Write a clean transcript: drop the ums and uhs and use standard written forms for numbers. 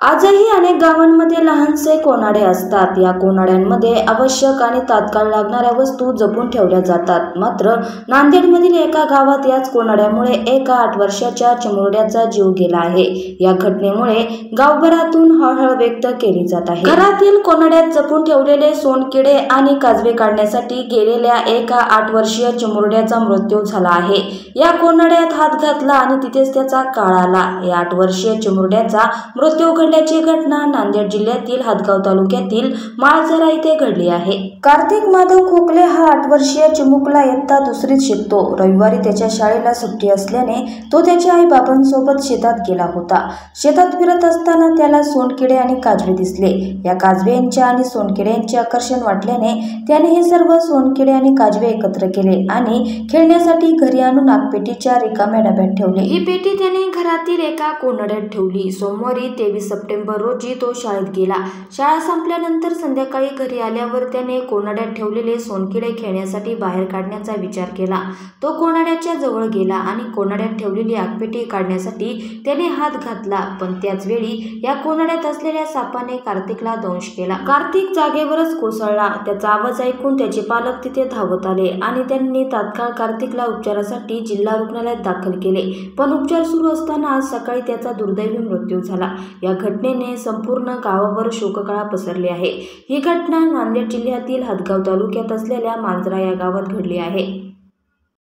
आजही अनेक गावांमध्ये लहानसे कोनाडे असतात। या कोनाड्यांमध्ये आवश्यक आणि तात्काळ लागणाऱ्या वस्तू जपून ठेवल्या जातात। मात्र नांदेडमधील एका गावात याच कोनाड्यामुळे एका 8 वर्षाच्या चिमुरड्याचा जीव गेला आहे। या घटनेमुळे गावभरातून हळहळ व्यक्त केली जात आहे। घरातील कोनाड्यात जपून ठेवलेले सोनकिडे आणि काजवे काढण्यासाठी गेलेल्या एका 8 वर्षीय चिमुरड्याचा मृत्यू झाला आहे। या कोनाड्यात हात घातला आणि तिथेच त्याचा काळ आला। या 8 वर्षीय चिमुरड्याचा मृत्यू घडल्याची घटना नांदेड जिल्ह्यातील हदगाव तालुक्यातील माळझरा येथे घडली आहे। कार्तिक माधव खोकले हा 8 वर्षीय चिमुकला इयत्ता 2रीत शिकतो। रविवारी त्याच्या शाळेला सुट्टी असल्याने तो त्याच्या आई बाबांसोबत शेतात गेला होता। शेतात फिरत असताना त्याला सोनकिडे आणि काजवे दिसले। या काजव्यांच्या आणि सोनकिड्यांचे आकर्षण वाटल्याने त्याने हे सर्व सोनकिडे आणि काजवे एकत्र केले आणि खेळण्यासाठी घरी आणून नागपेटीच्या रिकाम्या डब्यात ठेवले। ही पेटी त्याने घरातील एका कोनाड्यात ठेवली। सोमवारी 23 सप्टेंबर रोजी तो शाळेत गेला। शाळा संपल्यानंतर संध्याकाळी घरी आल्यावर त्याने कोनाड्यात ठेवलेले सोनकिडे खेळण्यासाठी बाहेर काढण्याचा विचार केला। तो कोनाड्याच्या जवळ गेला आणि कोनाड्यात ठेवलेली आगपेटी काढण्यासाठी त्याने हात घातला, पण त्याच वेळी या कोनाड्यात असलेल्या सापाने कार्तिकला दंश केला। कार्तिक जागेवरच कोसळला। त्याचा आवाज ऐकून त्याचे पालक तिथे धावत आले आणि त्यांनी तात्काळ कार्तिकला उपचारासाठी जिल्हा रुग्णालयात दाखल केले, पण उपचार सुरू असताना आज सकाळी त्याचा दुर्दैवी मृत्यू झाला। या घटनेने संपूर्ण गावावर शोककळा पसरली आहे। ही घटना नांदेड जिल्ह्यातील हदगाव तालुक्यात असलेल्या माळझरा या गावात घडली आहे।